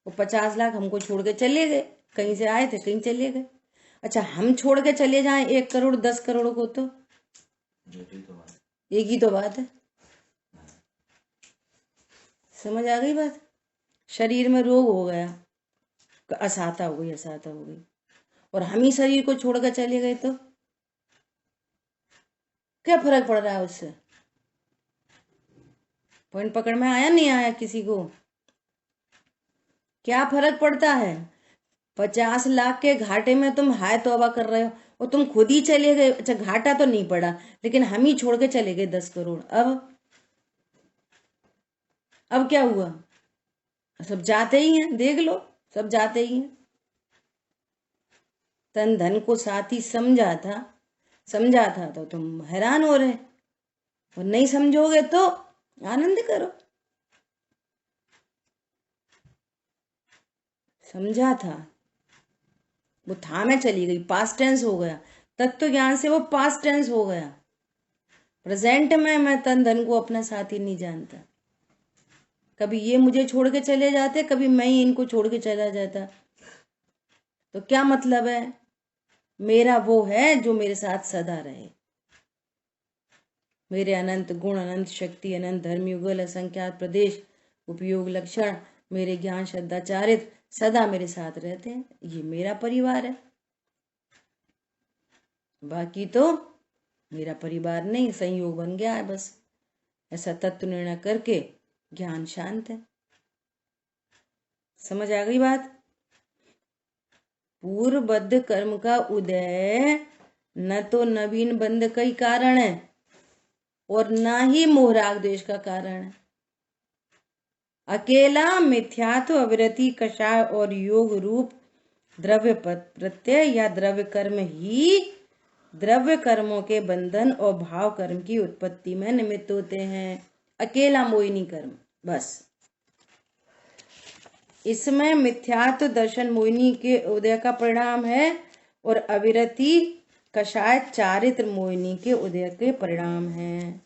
वो 50 लाख हमको छोड़ के चले गए, कहीं से आए थे कहीं चले गए। अच्छा, हम छोड़ के चले जाएं 1 करोड़ 10 करोड़ को, तो एक ही तो बात है। समझ आ गई बात? शरीर में रोग हो गया, असाता हो गई, और हम ही शरीर को छोड़कर चले गए, तो क्या फर्क पड़ रहा है उससे? पॉइंट पकड़ में आया नहीं आया किसी को? क्या फर्क पड़ता है? 50 लाख के घाटे में तुम हाय तौबा कर रहे हो, और तुम खुद ही चले गए। अच्छा, घाटा तो नहीं पड़ा, लेकिन हम ही छोड़ के चले गए 10 करोड़। अब क्या हुआ? सब जाते ही हैं, देख लो, सब जाते ही हैं। तन धन को साथी समझा था तो तुम हैरान हो रहे, और नहीं समझोगे तो आनंद करो। समझा था, वो था में चली गई, पास्ट टेंस हो गया। तत्व ज्ञान से वो पास्ट टेंस हो गया। प्रेजेंट में मैं तन धन को अपना साथी नहीं जानता। कभी ये मुझे छोड़ के चले जाते, कभी मैं ही इनको छोड़ के चला जाता। तो क्या मतलब है? मेरा वो है जो मेरे साथ सदा रहे। मेरे अनंत गुण, अनंत शक्ति, अनंत धर्म युगल, असंख्यात प्रदेश, उपयोग लक्षण, मेरे ज्ञान श्रद्धा चारित्र सदा मेरे साथ रहते हैं। ये मेरा परिवार है। बाकी तो मेरा परिवार नहीं, संयोग बन गया है बस। ऐसा तत्व निर्णय करके ज्ञान शांत है। समझ आ गई बात? पूर्वबद्ध कर्म का उदय न तो नवीन बंध का ही कारण है, और न ही मोहराग द्वेष का कारण है। अकेला मिथ्यात्व, अविरति, कषाय और योग रूप द्रव्य प्रत्यय या द्रव्य कर्म ही द्रव्य कर्मों के बंधन और भाव कर्म की उत्पत्ति में निमित्त होते हैं। अकेला मोहिनी कर्म बस। इसमें मिथ्यात्व दर्शन मोहिनी के उदय का परिणाम है और अविरति कषाय चारित्र मोहिनी के उदय के परिणाम है।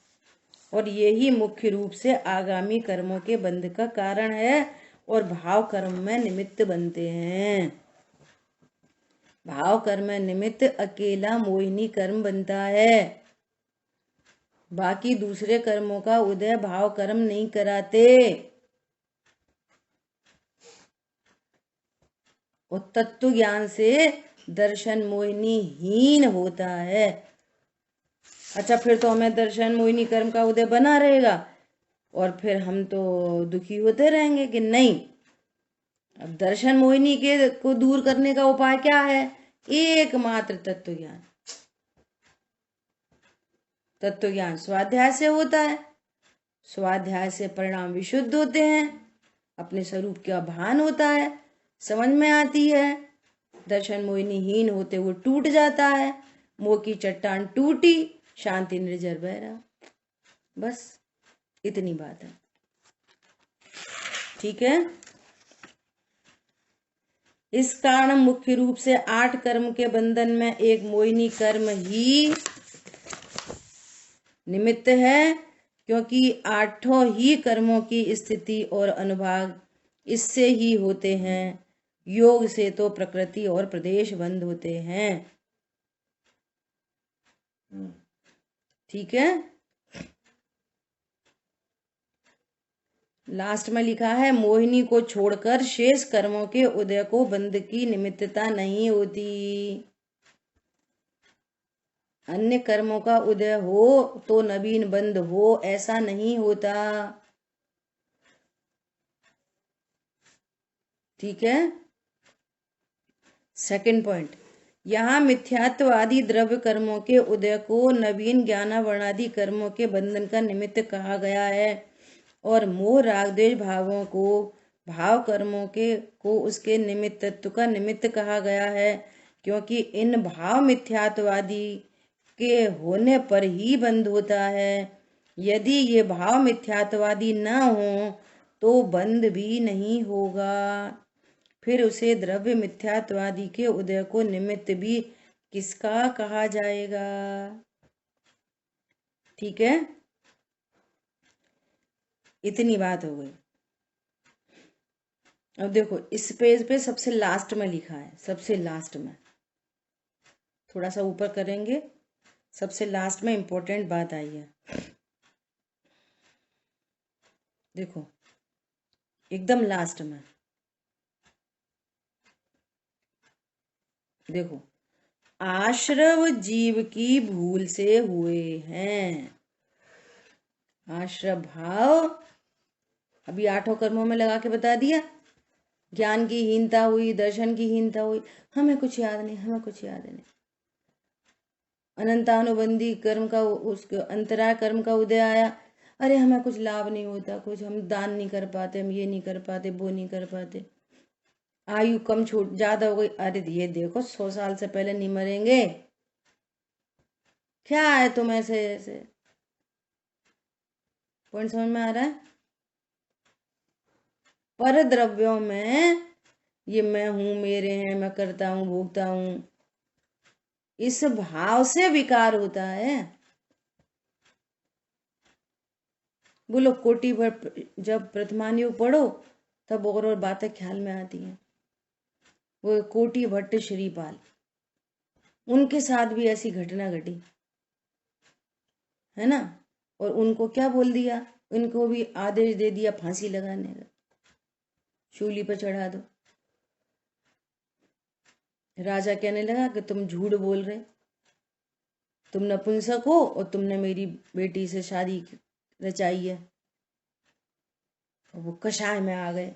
और यही मुख्य रूप से आगामी कर्मों के बंध का कारण है और भाव कर्म में निमित्त बनते हैं। भाव कर्म में निमित्त अकेला मोहिनी कर्म बनता है। बाकी दूसरे कर्मों का उदय भाव कर्म नहीं कराते। और तत्व ज्ञान से दर्शन मोहिनी हीन होता है। अच्छा, फिर तो हमें दर्शन मोहिनी कर्म का उदय बना रहेगा और फिर हम तो दुखी होते रहेंगे कि नहीं। अब दर्शन मोहिनी के को दूर करने का उपाय क्या है? एकमात्र तत्व ज्ञान। तत्व ज्ञान स्वाध्याय से होता है। स्वाध्याय से परिणाम विशुद्ध होते हैं, अपने स्वरूप का भान होता है, समझ में आती है। दर्शन मोहिनी हीन होते वो टूट जाता है। मोह की चट्टान टूटी, शांति निर्जर बह रहा। बस इतनी बात है। ठीक है। इस कारण मुख्य रूप से 8 कर्म के बंधन में एक मोहिनी कर्म ही निमित्त है, क्योंकि 8 ही कर्मों की स्थिति और अनुभाग इससे ही होते हैं। योग से तो प्रकृति और प्रदेश बंद होते हैं। ठीक है। लास्ट में लिखा है, मोहिनी को छोड़कर शेष कर्मों के उदय को बंध की निमित्तता नहीं होती। अन्य कर्मों का उदय हो तो नवीन बंध हो, ऐसा नहीं होता। ठीक है। सेकंड पॉइंट, यहाँ मिथ्यात्ववादी द्रव्य कर्मों के उदय को नवीन ज्ञानावरणादि कर्मों के बंधन का निमित्त कहा गया है और मोह राग द्वेष भावों को भाव कर्मों के को उसके निमित्तत्व का निमित्त कहा गया है, क्योंकि इन भाव मिथ्यात्ववादी के होने पर ही बंध होता है। यदि ये भाव मिथ्यात्ववादी न हो तो बंध भी नहीं होगा। फिर उसे द्रव्य मिथ्यात्ववादी के उदय को निमित्त भी किसका कहा जाएगा? ठीक है। इतनी बात हो गई। अब देखो, इस पेज पे सबसे लास्ट में लिखा है, सबसे लास्ट में, थोड़ा सा ऊपर करेंगे, सबसे लास्ट में इंपॉर्टेंट बात आई है। देखो एकदम लास्ट में देखो, आश्रव जीव की भूल से हुए हैं। आश्रव भाव अभी 8 कर्मों में लगा के बता दिया। ज्ञान की हीनता हुई, दर्शन की हीनता हुई, हमें कुछ याद नहीं, हमें कुछ याद नहीं। अनंतानुबंधी कर्म का, उसके अंतराय कर्म का उदय आया, अरे हमें कुछ लाभ नहीं होता, कुछ हम दान नहीं कर पाते, हम ये नहीं कर पाते, वो नहीं कर पाते। आयु कम छूट ज्यादा हो गई, अरे ये देखो 100 साल से पहले नहीं मरेंगे, क्या है तुम ऐसे ऐसे। पॉइंट समझ में आ रहा है? पर द्रव्यों में ये मैं हूं, मेरे हैं, मैं करता हूं, भोगता हूं, इस भाव से विकार होता है। बोलो, कोटि भर जब प्रथमान योग पढ़ो तब और बातें ख्याल में आती हैं। वो कोटि भट्ट श्रीपाल, उनके साथ भी ऐसी घटना घटी है ना। और उनको क्या बोल दिया, उनको भी आदेश दे दिया फांसी लगाने का, शूली पर चढ़ा दो। राजा कहने लगा कि तुम झूठ बोल रहे, तुम नपुंसक हो और तुमने मेरी बेटी से शादी रचाई है। और वो कषाय में आ गए,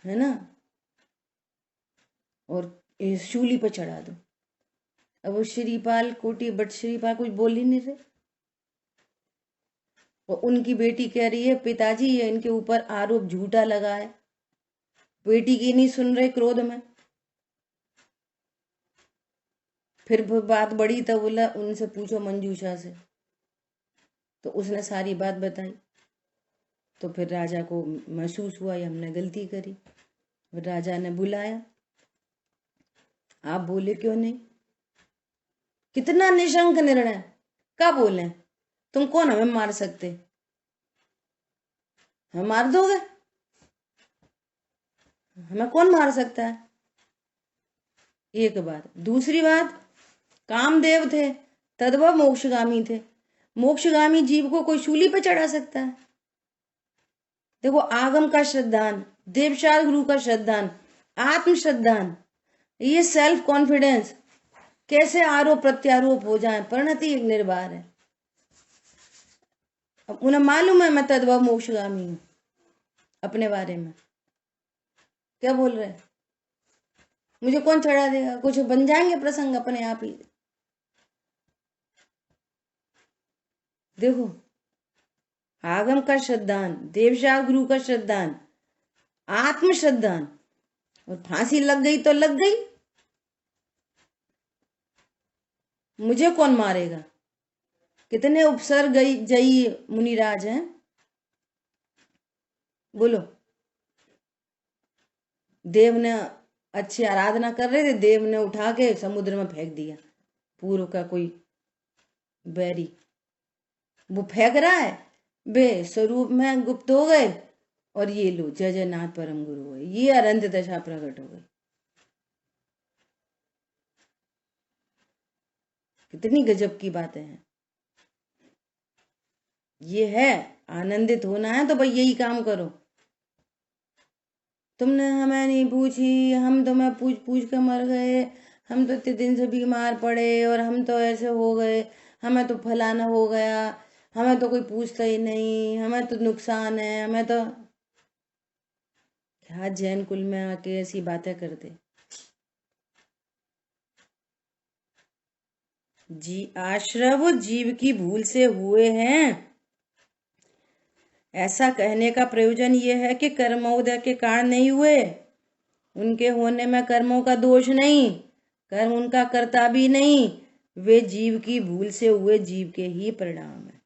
है ना, और शूली पर चढ़ा दो। अब वो श्रीपाल, कोटि भट्ट श्रीपाल कुछ बोल ही नहीं रहे। और उनकी बेटी कह रही है, पिताजी ये इनके ऊपर आरोप झूठा लगा है। बेटी की नहीं सुन रहे, क्रोध में। फिर बात बढ़ी तो बोला उनसे पूछो मंजूषा से, तो उसने सारी बात बताई। तो फिर राजा को महसूस हुआ ये हमने गलती करी। फिर राजा ने बुलाया, आप बोले क्यों नहीं? कितना निशंक निर्णय, कब बोले? तुम कौन हमें मार सकते? हमें मार दोगे? हमें कौन मार सकता है? एक बात। दूसरी बात, कामदेव थे, तद्भव मोक्षगामी थे। मोक्षगामी जीव को कोई शूली पे चढ़ा सकता है? देखो, आगम का श्रद्धान, देवशाल गुरु का श्रद्धान, आत्म श्रद्धान, ये सेल्फ कॉन्फिडेंस कैसे आरोप प्रत्यारोप हो जाए? परिणति एक निर्भर है। अब उन्हें मालूम है मैं तद्भव मोक्षगामी हूं। अपने बारे में क्या बोल रहे? मुझे कौन चढ़ा देगा? कुछ बन जाएंगे प्रसंग अपने आप ही। देखो, आगम का श्रद्धान, देवशाल गुरु का श्रद्धान, आत्म श्रद्धान, और फांसी लग गई तो लग गई, मुझे कौन मारेगा? कितने उपसर्ग जयी मुनिराज हैं, बोलो। देव ने अच्छी आराधना कर रहे थे, देव ने उठा के समुद्र में फेंक दिया। पूर्व का कोई बैरी वो फेंक रहा है, बे स्वरूप में गुप्त हो गए, और ये लो जय जय नाथ परम गुरु हुए, ये अनंत दशा प्रकट हो गई। कितनी गजब की बातें हैं। ये है आनंदित होना है तो भाई यही काम करो। तुमने हमें नहीं पूछी, हम तुम्हें पूछ पूछ के मर गए, हम तो इतने दिन से बीमार पड़े, और हम तो ऐसे हो गए, हमें तो फलाना हो गया, हमें तो कोई पूछता ही नहीं, हमें तो नुकसान है, हमें तो क्या जैन कुल में आके ऐसी बातें करते। जी आश्रव जीव की भूल से हुए हैं, ऐसा कहने का प्रयोजन यह है कि कर्मोदय के कारण नहीं हुए। उनके होने में कर्मों का दोष नहीं, कर्म उनका करता भी नहीं, वे जीव की भूल से हुए जीव के ही परिणाम है,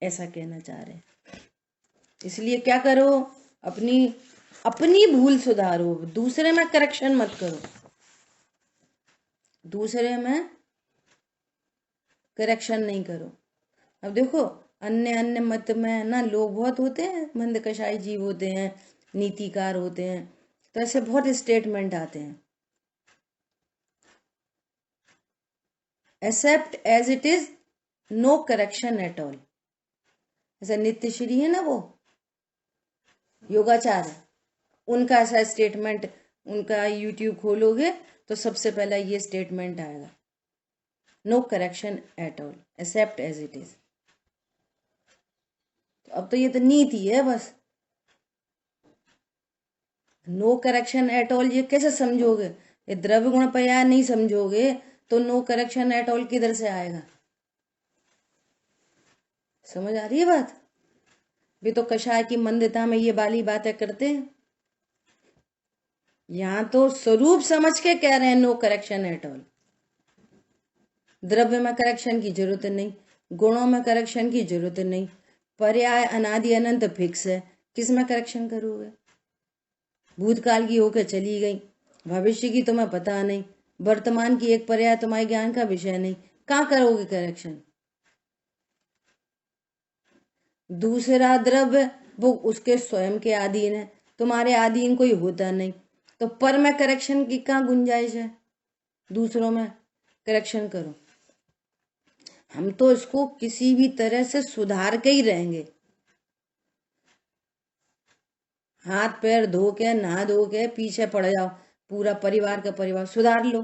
ऐसा कहना चाह रहे हैं। इसलिए क्या करो, अपनी भूल सुधारो, दूसरे में करेक्शन मत करो। दूसरे में करेक्शन नहीं करो। अब देखो, अन्य मत में ना लोग बहुत होते हैं, मंदकशाई जीव होते हैं, नीतिकार होते हैं, तो ऐसे बहुत स्टेटमेंट आते हैं, except as it is, no correction at all. ऐसा नित्यश्री है ना, वो योगाचार्य, उनका ऐसा स्टेटमेंट, उनका यूट्यूब खोलोगे तो सबसे पहला ये स्टेटमेंट आएगा, no correction at all, except as it is. अब तो ये तो नीति है बस। नो करेक्शन एट ऑल ये कैसे समझोगे? ये द्रव्य गुण पर्याय नहीं समझोगे तो नो करेक्शन एट ऑल किधर से आएगा? समझ आ रही है बात? भी तो कषाय की मंदता में ये वाली बातें करते हैं। यहां तो स्वरूप समझ के कह रहे हैं नो करेक्शन एट ऑल। द्रव्य में करेक्शन की जरूरत नहीं, गुणों में करेक्शन की जरूरत नहीं, पर्याय अनादि अनंत फिक्स है, किसमें करेक्शन करोगे? भूतकाल की होकर चली गई, भविष्य की तुम्हें पता नहीं, वर्तमान की एक पर्याय तुम्हारे ज्ञान का विषय नहीं, कहां करोगे करेक्शन? दूसरा द्रव्य वो उसके स्वयं के अधीन है, तुम्हारे अधीन कोई होता नहीं, तो पर में करेक्शन की कहां गुंजाइश है? दूसरों में करेक्शन करो। हम तो इसको किसी भी तरह से सुधार के ही रहेंगे। हाथ पैर धो के, नहा धो के पीछे पड़ जाओ, पूरा परिवार का परिवार सुधार लो,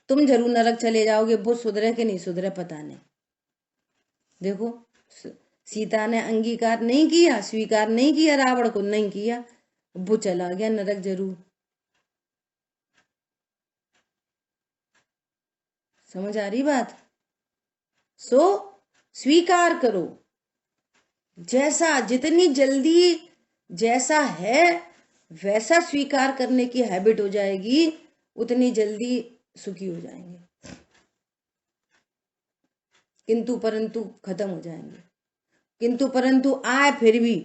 तुम जरूर नरक चले जाओगे। वो सुधरे कि नहीं सुधरे पता नहीं। देखो, सीता ने अंगीकार नहीं किया, स्वीकार नहीं किया, रावण को नहीं किया, वो चला गया नरक जरूर। समझ आ रही बात? सो स्वीकार करो, जैसा जितनी जल्दी जैसा है वैसा स्वीकार करने की हैबिट हो जाएगी, उतनी जल्दी सुखी हो जाएंगे। किंतु परंतु खत्म हो जाएंगे। किंतु परंतु आए फिर भी,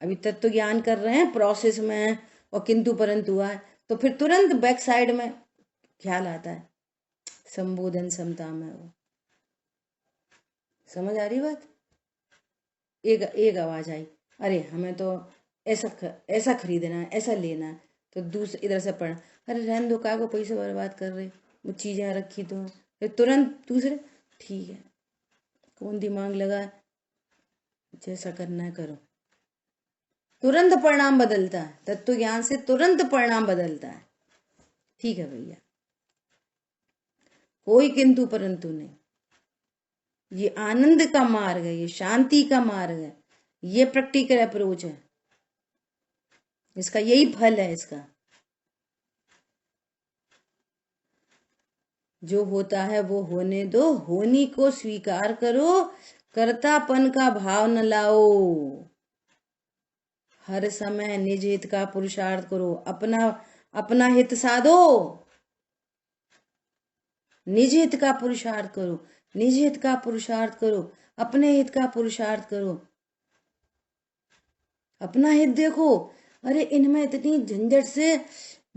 अभी तत्व ज्ञान कर रहे हैं, प्रोसेस में है, और किंतु परंतु आए तो फिर तुरंत बैक साइड में ख्याल आता है संबोधन समता में। वो समझ आ रही बात? एक आवाज आई, अरे हमें तो ऐसा खरीदना है, ऐसा लेना है, तो दूसरे इधर से पढ़ना, अरे रहने दो, काय को पैसे बर्बाद कर रहे, वो चीजें रखी तो। फिर तुरंत दूसरे, ठीक है, कौन दिमाग लगा, जैसा करना है करो। तुरंत परिणाम बदलता है, तत्व ज्ञान से तुरंत परिणाम बदलता है। ठीक है भैया, कोई किंतु परंतु नहीं। ये आनंद का मार्ग है, ये शांति का मार्ग है, ये प्रैक्टिकल अप्रोच है, इसका यही फल है। इसका जो होता है वो होने दो, होनी को स्वीकार करो, कर्तापन का भाव न लाओ, हर समय निज हित का पुरुषार्थ करो, अपना हित साधो, निज हित का पुरुषार्थ करो, निज हित का पुरुषार्थ करो, अपने हित का पुरुषार्थ करो। अपना हित देखो, अरे इनमें इतनी झंझट से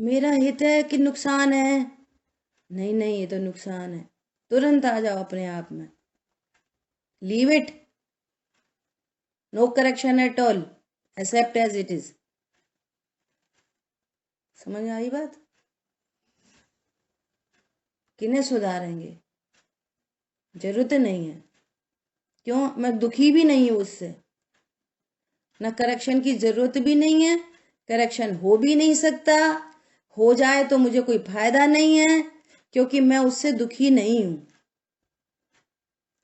मेरा हित है कि नुकसान है? नहीं नहीं, ये तो नुकसान है। तुरंत आ जाओ अपने आप में, leave it, no correction at all, except as it is. समझ आई बात? किन्हें सुधारेंगे? जरूरत नहीं है। क्यों? मैं दुखी भी नहीं हूं उससे, ना करेक्शन की जरूरत भी नहीं है, करेक्शन हो भी नहीं सकता, हो जाए तो मुझे कोई फायदा नहीं है, क्योंकि मैं उससे दुखी नहीं हूं।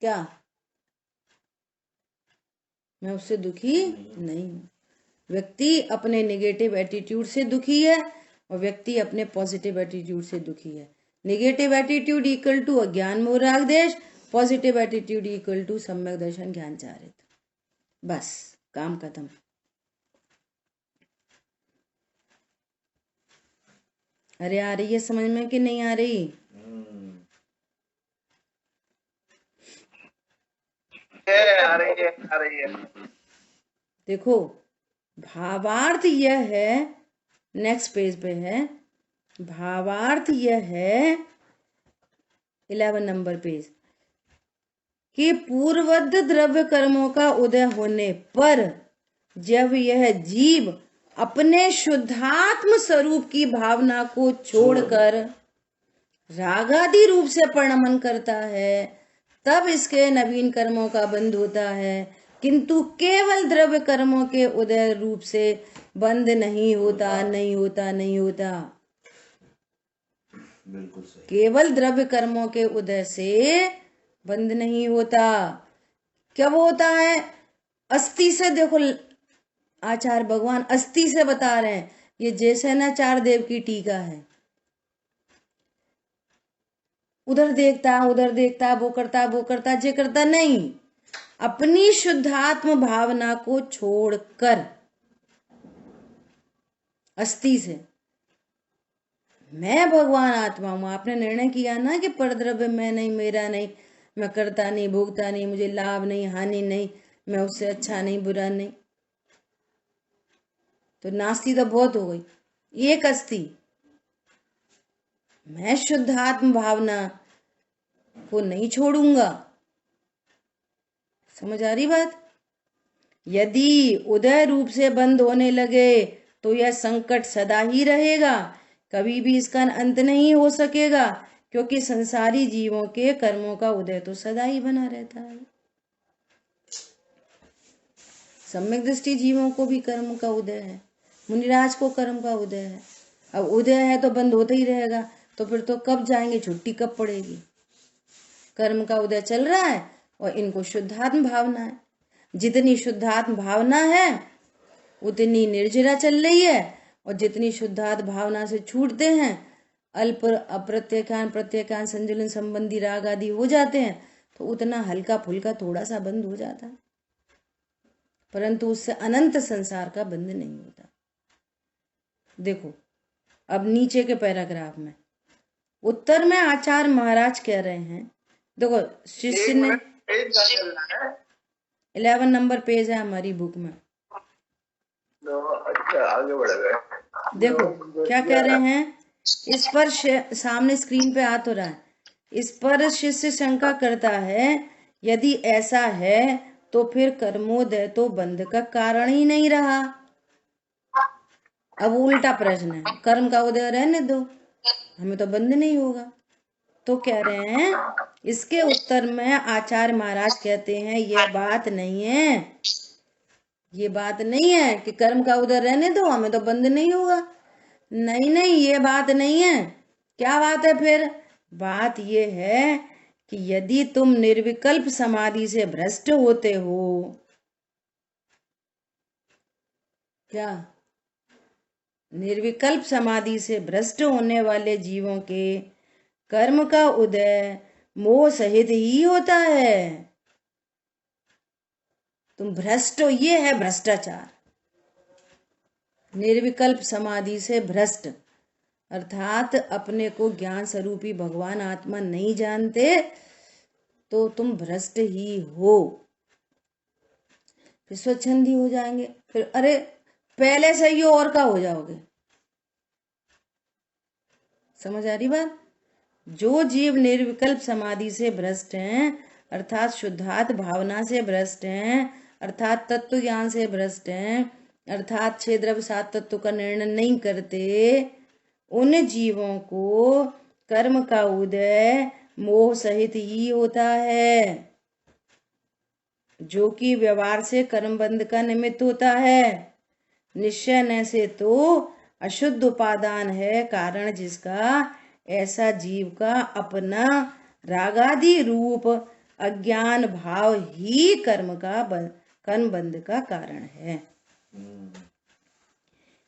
क्या मैं उससे दुखी नहीं हूं? व्यक्ति अपने नेगेटिव एटीट्यूड से दुखी है और व्यक्ति अपने पॉजिटिव एटीट्यूड से दुखी है। नेगेटिव एटीट्यूड इक्वल टू अज्ञान मोह राग द्वेष, पॉजिटिव एटीट्यूड इक्वल टू सम्यक दर्शन ज्ञान चारित्र। बस काम खत्म। अरे आ रही है समझ में कि नहीं आ रही? आ रही है। देखो, भावार्थ यह है, नेक्स्ट पेज पे है, भावार्थ यह है 11 नंबर पेज, कि पूर्ववत द्रव्य कर्मों का उदय होने पर जब यह जीव अपने शुद्धात्म स्वरूप की भावना को छोड़कर रागादि रूप से परिणमन करता है, तब इसके नवीन कर्मों का बंध होता है, किंतु केवल द्रव्य कर्मों के उदय रूप से बंद नहीं होता, नहीं होता, नहीं होता। बिल्कुल सही। केवल द्रव्य कर्मों के उदय से बंद नहीं होता। क्या वो होता है? अस्थि से, देखो आचार्य भगवान अस्थि से बता रहे हैं, ये जैसे ना चार देव की टीका है, उधर देखता उधर देखता, वो करता जे करता नहीं, अपनी शुद्धात्म भावना को छोड़कर अस्थि से, मैं भगवान आत्मा हूं। आपने निर्णय किया ना कि परद्रव्य मैं नहीं, मेरा नहीं, मैं करता नहीं, भोगता नहीं, मुझे लाभ नहीं, हानि नहीं, मैं उससे अच्छा नहीं, बुरा नहीं, तो नास्ति तो बहुत हो गई, एक अस्थि। मैं शुद्धात्म भावना को नहीं छोड़ूंगा। समझ आ रही बात? यदि उदय रूप से बंद होने लगे तो यह संकट सदा ही रहेगा, कभी भी इसका अंत नहीं हो सकेगा, क्योंकि संसारी जीवों के कर्मों का उदय तो सदा ही बना रहता है। सम्यक दृष्टि जीवों को भी कर्म का उदय है, मुनिराज को कर्म का उदय है। अब उदय है तो बंद होता ही रहेगा, तो फिर तो कब जाएंगे, छुट्टी कब पड़ेगी? कर्म का उदय चल रहा है और इनको शुद्धात्म भावना है। जितनी शुद्धात्म भावना है उतनी निर्जरा चल रही है, और जितनी शुद्धात्म भावना से छूटते हैं, अल्प अप्रत्यकान प्रत्यकान संजुलन संबंधी राग आदि हो जाते हैं, तो उतना हल्का फुल्का थोड़ा सा बंद हो जाता है, परंतु उससे अनंत संसार का बंध नहीं होता। देखो अब नीचे के पैराग्राफ में उत्तर में आचार्य महाराज कह रहे हैं देखो शिष्य ने पेज कहाँ चल रहा है? 11 नंबर पेज है हमारी बुक में। अच्छा आगे बढ़ गए। देखो क्या कह रहे हैं, इस पर सामने स्क्रीन पे आ तो रहा है। इस पर शिष्य शंका करता है, यदि ऐसा है तो फिर कर्मोदय तो बंध का कारण ही नहीं रहा। अब उल्टा प्रश्न है, कर्म का उदय रहने दो, हमें तो बंध नहीं होगा। तो कह रहे हैं, इसके उत्तर में आचार्य महाराज कहते हैं, यह बात नहीं है, ये बात नहीं है कि कर्म का उदय रहने दो, हमें तो बंध नहीं होगा। नहीं नहीं, ये बात नहीं है। क्या बात है फिर? बात ये है कि यदि तुम निर्विकल्प समाधि से भ्रष्ट होते हो, क्या निर्विकल्प समाधि से भ्रष्ट होने वाले जीवों के कर्म का उदय मोह सहित ही होता है। तुम भ्रष्ट हो, ये है भ्रष्टाचार। निर्विकल्प समाधि से भ्रष्ट अर्थात अपने को ज्ञान स्वरूपी भगवान आत्मा नहीं जानते, तो तुम भ्रष्ट ही हो। फिर स्वच्छंदी हो जाएंगे, फिर अरे पहले से ही और का हो जाओगे। समझ आ रही बात? जो जीव निर्विकल्प समाधि से भ्रष्ट हैं, अर्थात शुद्धात्म भावना से भ्रष्ट हैं, अर्थात तत्व ज्ञान से भ्रष्ट हैं, अर्थात 6 द्रव्य 7 तत्व का निर्णय नहीं करते, उन जीवों को कर्म का उदय मोह सहित ही होता है, जो कि व्यवहार से कर्म बंध का निमित्त होता है। निश्चय न से तो अशुद्ध उपादान है कारण, जिसका ऐसा जीव का अपना रागादि रूप अज्ञान भाव ही कर्म बंध का कारण है।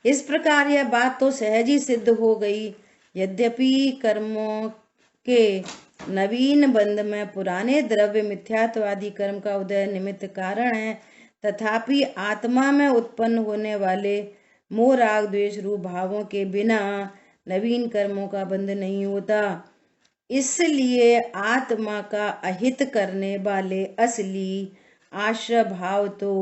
इस प्रकार यह बात तो सहज ही सिद्ध हो गई। यद्यपि कर्मों के नवीन बंध में पुराने द्रव्य मिथ्यात्वादी कर्म का उदय निमित्त कारण है, तथापि आत्मा में उत्पन्न होने वाले मोह राग द्वेष रूप भावों के बिना नवीन कर्मों का बंध नहीं होता। इसलिए आत्मा का अहित करने वाले असली आश्रय भाव तो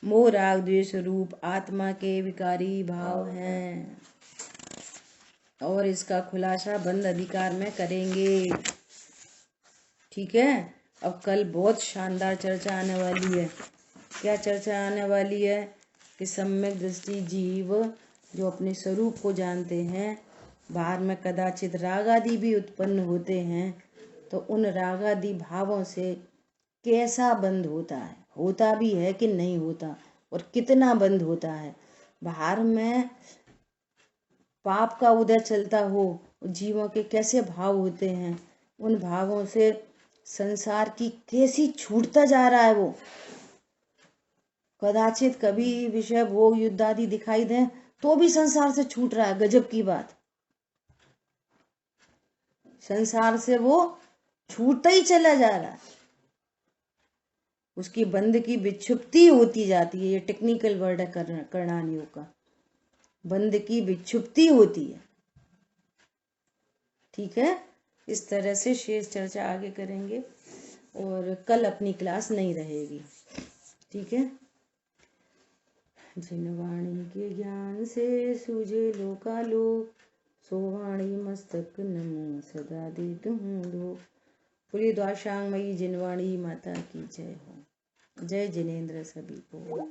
मोह राग द्वेष रूप आत्मा के विकारी भाव हैं, और इसका खुलासा बंध अधिकार में करेंगे। ठीक है, अब कल बहुत शानदार चर्चा आने वाली है। क्या चर्चा आने वाली है? कि सम्यक दृष्टि जीव जो अपने स्वरूप को जानते हैं, बाहर में कदाचित राग आदि भी उत्पन्न होते हैं, तो उन राग आदि भावों से कैसा बंध होता है, होता भी है कि नहीं होता, और कितना बंध होता है। बाहर में पाप का उदय चलता हो, जीवों के कैसे भाव होते हैं, उन भावों से संसार की कैसी छूटता जा रहा है वो। कदाचित कभी विषय भोग युद्ध आदि दिखाई दे तो भी संसार से छूट रहा है। गजब की बात, संसार से वो छूटता ही चला जा रहा है, उसकी बंध की विक्षुप्ति होती जाती है। ये टेक्निकल वर्ड है करणानियों का, बंध की विक्षुप्ति होती है। ठीक है, इस तरह से शेष चर्चा आगे करेंगे, और कल अपनी क्लास नहीं रहेगी। ठीक है। जिन वाणी के ज्ञान से सूझे लोकालोक, सो वाणी मस्तक नमो सदा देत हूँ लोक। पूरी द्वाशांगमयी जिनवाणी माता की जय हो। जय जिनेन्द्र सभी को।